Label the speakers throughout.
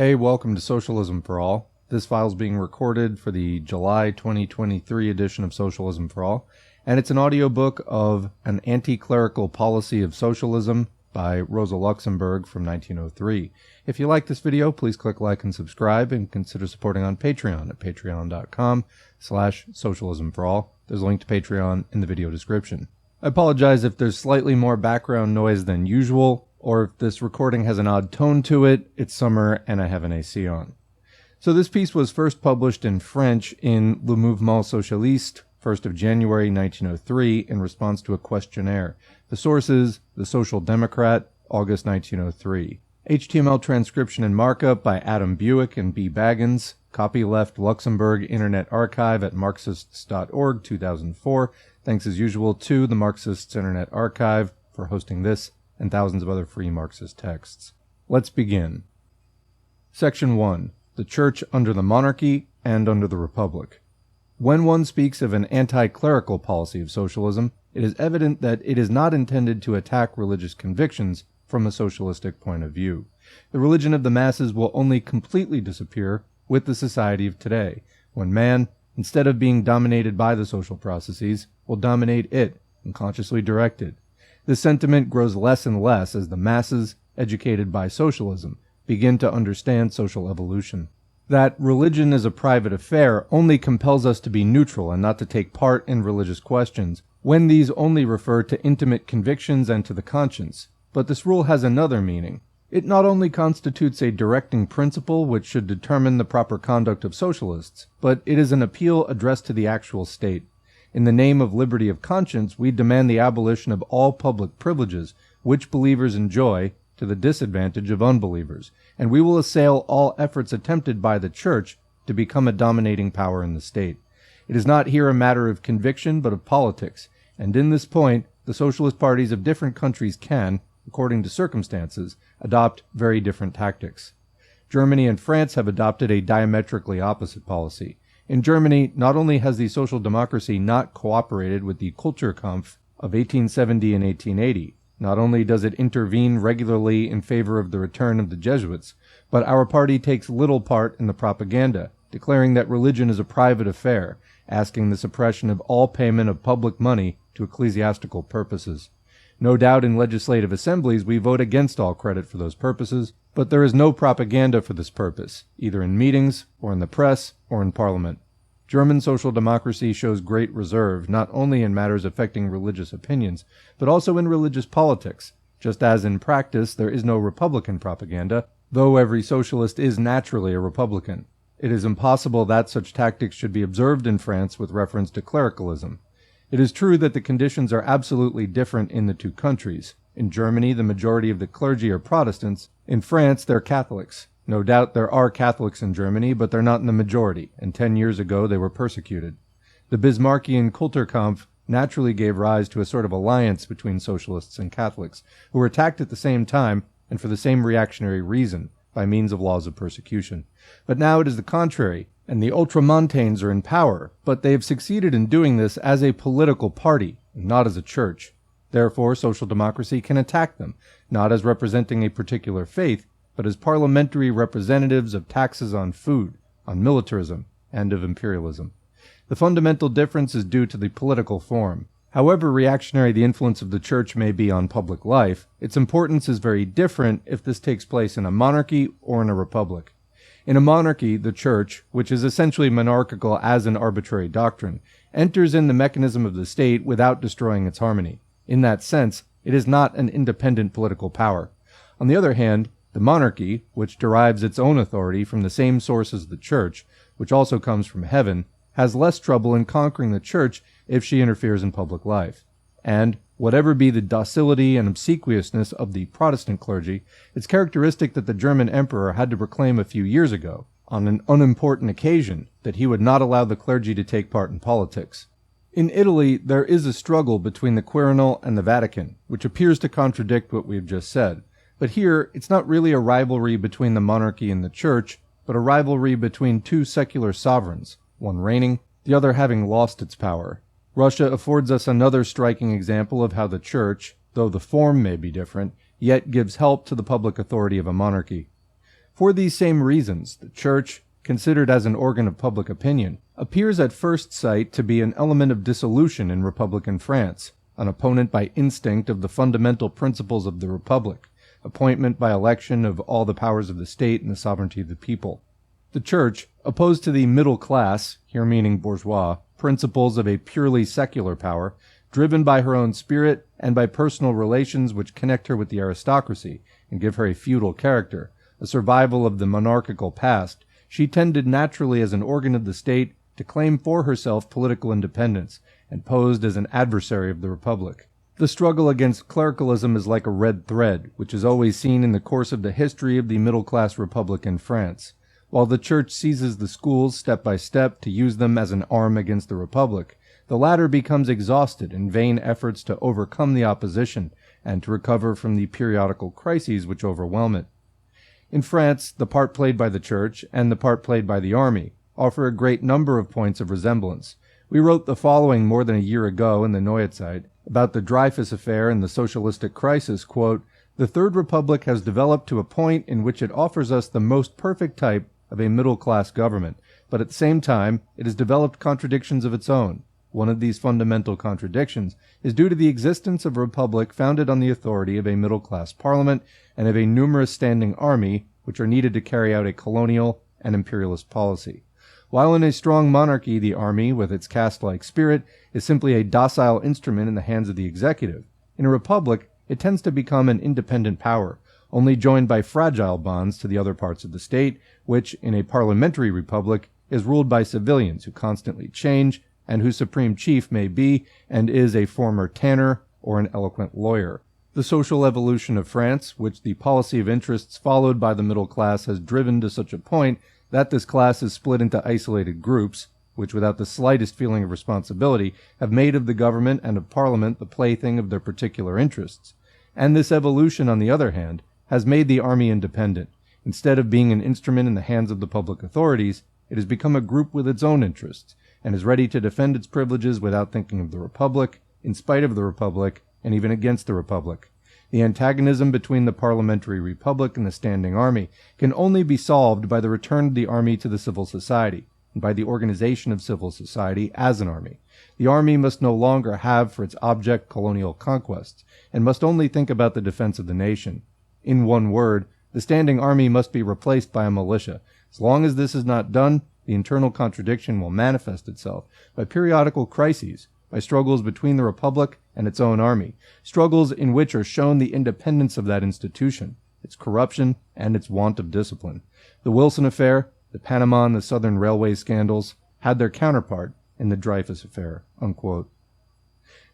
Speaker 1: Hey, welcome to Socialism for All. This file is being recorded for the July 2023 edition of Socialism for All, and it's an audiobook of An Anti-Clerical Policy of Socialism by Rosa Luxemburg from 1903. If you like this video, please click like and subscribe, and consider supporting on Patreon at patreon.com/socialismforall. There's a link to Patreon in the video description. I apologize if there's slightly more background noise than usual, or if this recording has an odd tone to it. It's summer and I have an AC on. So this piece was first published in French in Le Mouvement Socialist, 1st of January 1903, in response to a questionnaire. The sources: The Social Democrat, August 1903. HTML transcription and markup by Adam Buick and B. Baggins. Copyleft Luxemburg Internet Archive at Marxists.org, 2004. Thanks as usual to the Marxists Internet Archive for hosting this and thousands of other free Marxist texts. Let's begin. Section 1. The Church under the Monarchy and under the Republic. When one speaks of an anti-clerical policy of socialism, it is evident that it is not intended to attack religious convictions from a socialistic point of view. The religion of the masses will only completely disappear with the society of today, when man, instead of being dominated by the social processes, will dominate it and consciously direct it. This sentiment grows less and less as the masses, educated by socialism, begin to understand social evolution. That religion is a private affair only compels us to be neutral and not to take part in religious questions, when these only refer to intimate convictions and to the conscience. But this rule has another meaning. It not only constitutes a directing principle which should determine the proper conduct of socialists, but it is an appeal addressed to the actual state. In the name of liberty of conscience, we demand the abolition of all public privileges which believers enjoy to the disadvantage of unbelievers, and we will assail all efforts attempted by the Church to become a dominating power in the state. It is not here a matter of conviction, but of politics, and in this point, the socialist parties of different countries can, according to circumstances, adopt very different tactics. Germany and France have adopted a diametrically opposite policy. In Germany, not only has the social democracy not cooperated with the Kulturkampf of 1870 and 1880, not only does it intervene regularly in favor of the return of the Jesuits, but our party takes little part in the propaganda, declaring that religion is a private affair, asking the suppression of all payment of public money to ecclesiastical purposes. No doubt in legislative assemblies we vote against all credit for those purposes, but there is no propaganda for this purpose, either in meetings, or in the press, or in parliament. German social democracy shows great reserve, not only in matters affecting religious opinions, but also in religious politics, just as in practice there is no Republican propaganda, though every socialist is naturally a Republican. It is impossible that such tactics should be observed in France with reference to clericalism. It is true that the conditions are absolutely different in the two countries. In Germany, the majority of the clergy are Protestants. In France, they're Catholics. No doubt there are Catholics in Germany, but they're not in the majority, and 10 years ago they were persecuted. The Bismarckian Kulturkampf naturally gave rise to a sort of alliance between socialists and Catholics, who were attacked at the same time and for the same reactionary reason, by means of laws of persecution. But now it is the contrary, and the Ultramontanes are in power, but they have succeeded in doing this as a political party, and not as a church. Therefore, social democracy can attack them, not as representing a particular faith, but as parliamentary representatives of taxes on food, on militarism, and of imperialism. The fundamental difference is due to the political form. However reactionary the influence of the church may be on public life, its importance is very different if this takes place in a monarchy or in a republic. In a monarchy, the church, which is essentially monarchical as an arbitrary doctrine, enters in the mechanism of the state without destroying its harmony. In that sense, it is not an independent political power. On the other hand, the monarchy, which derives its own authority from the same source as the church, which also comes from heaven, has less trouble in conquering the church if she interferes in public life. And, whatever be the docility and obsequiousness of the Protestant clergy, it's characteristic that the German emperor had to proclaim a few years ago, on an unimportant occasion, that he would not allow the clergy to take part in politics. In Italy, there is a struggle between the Quirinal and the Vatican, which appears to contradict what we have just said. But here, it's not really a rivalry between the monarchy and the church, but a rivalry between two secular sovereigns, one reigning, the other having lost its power. Russia affords us another striking example of how the church, though the form may be different, yet gives help to the public authority of a monarchy. For these same reasons, the Church, considered as an organ of public opinion, appears at first sight to be an element of dissolution in Republican France, an opponent by instinct of the fundamental principles of the Republic, appointment by election of all the powers of the state and the sovereignty of the people. The Church, opposed to the middle class, here meaning bourgeois, principles of a purely secular power, driven by her own spirit and by personal relations which connect her with the aristocracy and give her a feudal character, a survival of the monarchical past, she tended naturally as an organ of the state to claim for herself political independence, and posed as an adversary of the Republic. The struggle against clericalism is like a red thread, which is always seen in the course of the history of the middle-class republic in France. While the Church seizes the schools step by step to use them as an arm against the Republic, the latter becomes exhausted in vain efforts to overcome the opposition and to recover from the periodical crises which overwhelm it. In France, the part played by the Church and the part played by the army offer a great number of points of resemblance. We wrote the following more than a year ago in the Neue Zeit about the Dreyfus affair and the socialistic crisis, quote, "The Third Republic has developed to a point in which it offers us the most perfect type of a middle-class government, but at the same time it has developed contradictions of its own. One of these fundamental contradictions is due to the existence of a republic founded on the authority of a middle-class parliament and of a numerous standing army which are needed to carry out a colonial and imperialist policy. While in a strong monarchy, the army, with its caste-like spirit, is simply a docile instrument in the hands of the executive. In a republic, it tends to become an independent power, only joined by fragile bonds to the other parts of the state, which, in a parliamentary republic, is ruled by civilians who constantly change, and whose supreme chief may be and is a former tanner or an eloquent lawyer. The social evolution of France, which the policy of interests followed by the middle class has driven to such a point that this class is split into isolated groups, which without the slightest feeling of responsibility have made of the government and of parliament the plaything of their particular interests. And this evolution, on the other hand, has made the army independent. Instead of being an instrument in the hands of the public authorities, it has become a group with its own interests, and is ready to defend its privileges without thinking of the Republic, in spite of the Republic, and even against the Republic. The antagonism between the parliamentary republic and the standing army can only be solved by the return of the army to the civil society, and by the organization of civil society as an army. The army must no longer have for its object colonial conquests, and must only think about the defense of the nation. In one word, the standing army must be replaced by a militia. As long as this is not done, the internal contradiction will manifest itself by periodical crises, by struggles between the Republic and its own army, struggles in which are shown the independence of that institution, its corruption, and its want of discipline. The Wilson affair, the Panama and the Southern Railway scandals had their counterpart in the Dreyfus affair." Unquote.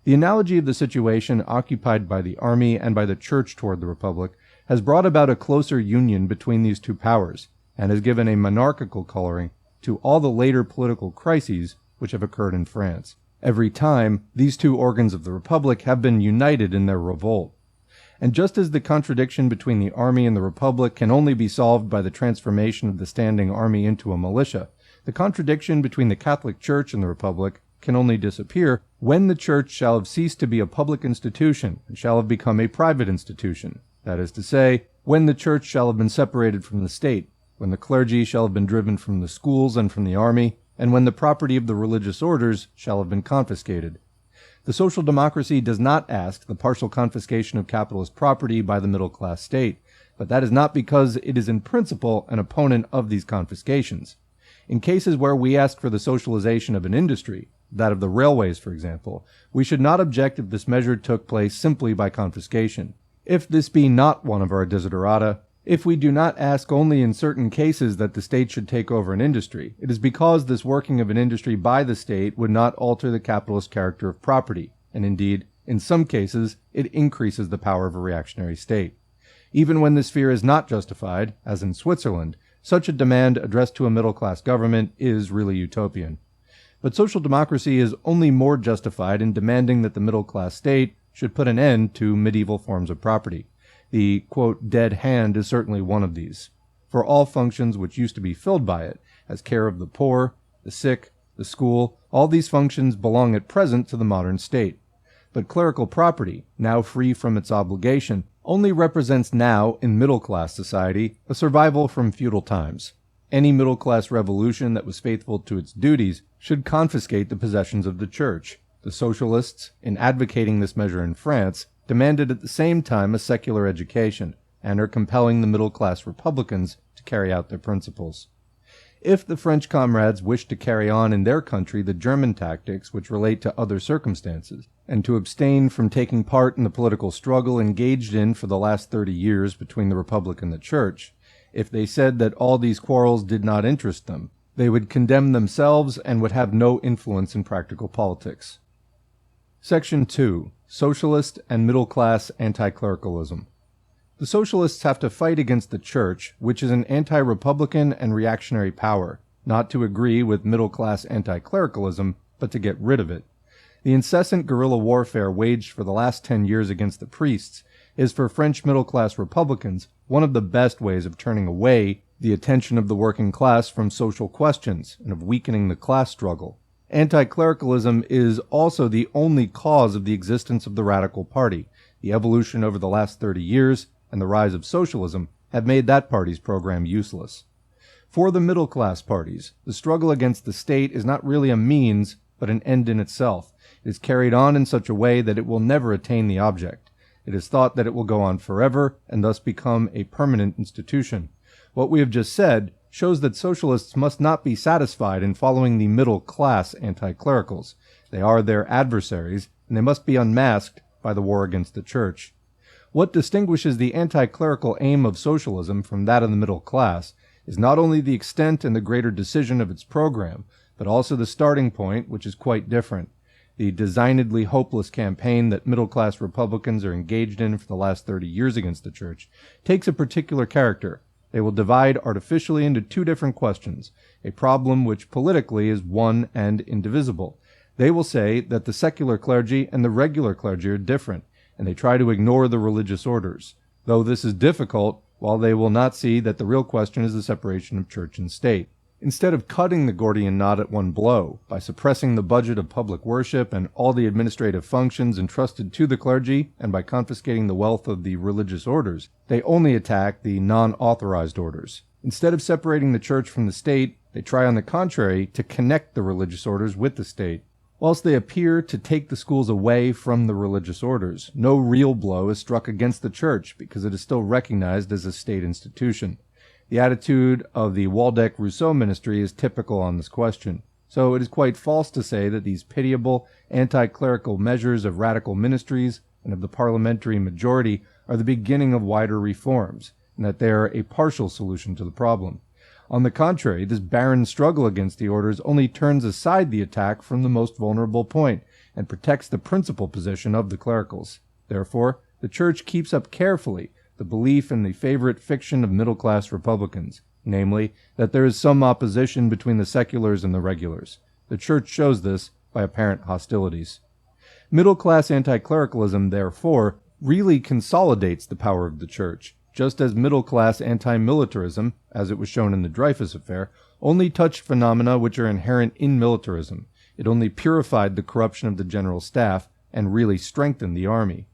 Speaker 1: The analogy of the situation occupied by the army and by the Church toward the Republic has brought about a closer union between these two powers, and has given a monarchical coloring to all the later political crises which have occurred in France. Every time, these two organs of the Republic have been united in their revolt. And just as the contradiction between the army and the Republic can only be solved by the transformation of the standing army into a militia, the contradiction between the Catholic Church and the Republic can only disappear when the Church shall have ceased to be a public institution and shall have become a private institution. That is to say, when the Church shall have been separated from the state, when the clergy shall have been driven from the schools and from the army, and when the property of the religious orders shall have been confiscated. The social democracy does not ask the partial confiscation of capitalist property by the middle-class state, but that is not because it is in principle an opponent of these confiscations. In cases where we ask for the socialization of an industry, that of the railways, for example, we should not object if this measure took place simply by confiscation. If this be not one of our desiderata, if we do not ask only in certain cases that the state should take over an industry, it is because this working of an industry by the state would not alter the capitalist character of property, and indeed, in some cases, it increases the power of a reactionary state. Even when this fear is not justified, as in Switzerland, such a demand addressed to a middle-class government is really utopian. But social democracy is only more justified in demanding that the middle-class state should put an end to medieval forms of property. The, quote, dead hand is certainly one of these. For all functions which used to be filled by it, as care of the poor, the sick, the school, all these functions belong at present to the modern state. But clerical property, now free from its obligation, only represents now, in middle-class society, a survival from feudal times. Any middle-class revolution that was faithful to its duties should confiscate the possessions of the church. The Socialists, in advocating this measure in France, demanded at the same time a secular education, and are compelling the middle-class Republicans to carry out their principles. If the French comrades wish to carry on in their country the German tactics which relate to other circumstances, and to abstain from taking part in the political struggle engaged in for the last 30 years between the Republic and the Church, if they said that all these quarrels did not interest them, they would condemn themselves and would have no influence in practical politics. Section 2. Socialist and Middle-Class Anti-Clericalism. The Socialists have to fight against the Church, which is an anti-republican and reactionary power, not to agree with middle-class anti-clericalism, but to get rid of it. The incessant guerrilla warfare waged for the last 10 years against the priests is for French middle-class Republicans one of the best ways of turning away the attention of the working class from social questions and of weakening the class struggle. Anti-clericalism is also the only cause of the existence of the Radical Party. The evolution over the last 30 years and the rise of socialism have made that party's program useless. For the middle-class parties, the struggle against the state is not really a means, but an end in itself. It is carried on in such a way that it will never attain the object. It is thought that it will go on forever, and thus become a permanent institution. What we have just said shows that socialists must not be satisfied in following the middle-class anti-clericals. They are their adversaries, and they must be unmasked by the war against the Church. What distinguishes the anti-clerical aim of socialism from that of the middle class is not only the extent and the greater decision of its program, but also the starting point, which is quite different. The designedly hopeless campaign that middle-class Republicans are engaged in for the last 30 years against the Church takes a particular character. They will divide artificially into two different questions, a problem which politically is one and indivisible. They will say that the secular clergy and the regular clergy are different, and they try to ignore the religious orders. Though this is difficult, while they will not see that the real question is the separation of church and state. Instead of cutting the Gordian knot at one blow, by suppressing the budget of public worship and all the administrative functions entrusted to the clergy, and by confiscating the wealth of the religious orders, they only attack the non-authorized orders. Instead of separating the church from the state, they try on the contrary to connect the religious orders with the state. Whilst they appear to take the schools away from the religious orders, no real blow is struck against the church because it is still recognized as a state institution. The attitude of the Waldeck-Rousseau ministry is typical on this question. So it is quite false to say that these pitiable, anti-clerical measures of radical ministries and of the parliamentary majority are the beginning of wider reforms, and that they are a partial solution to the problem. On the contrary, this barren struggle against the orders only turns aside the attack from the most vulnerable point, and protects the principal position of the clericals. Therefore, the Church keeps up carefully the belief in the favorite fiction of middle-class Republicans, namely, that there is some opposition between the seculars and the regulars. The Church shows this by apparent hostilities. Middle-class anti-clericalism, therefore, really consolidates the power of the Church, just as middle-class anti-militarism, as it was shown in the Dreyfus affair, only touched phenomena which are inherent in militarism. It only purified the corruption of the general staff and really strengthened the army.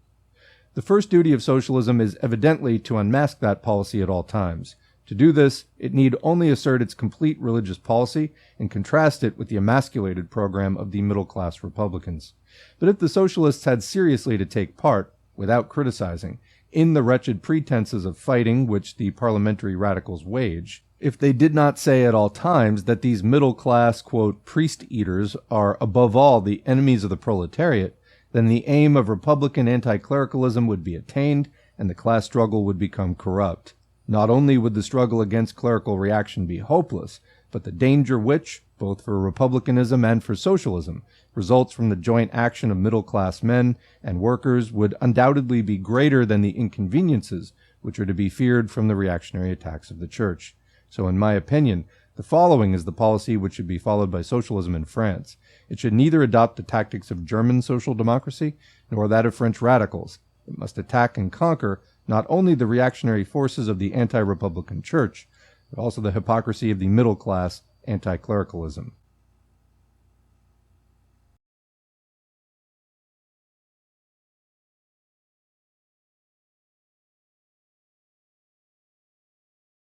Speaker 1: The first duty of socialism is evidently to unmask that policy at all times. To do this, it need only assert its complete religious policy and contrast it with the emasculated program of the middle-class Republicans. But if the socialists had seriously to take part, without criticizing, in the wretched pretenses of fighting which the parliamentary radicals wage, if they did not say at all times that these middle-class, quote, priest-eaters are above all the enemies of the proletariat, then the aim of Republican anti-clericalism would be attained, and the class struggle would become corrupt. Not only would the struggle against clerical reaction be hopeless, but the danger which, both for republicanism and for socialism, results from the joint action of middle-class men and workers would undoubtedly be greater than the inconveniences which are to be feared from the reactionary attacks of the Church. So in my opinion, the following is the policy which should be followed by socialism in France. It should neither adopt the tactics of German social democracy nor that of French radicals. It must attack and conquer not only the reactionary forces of the anti-republican Church, but also the hypocrisy of the middle-class anti-clericalism.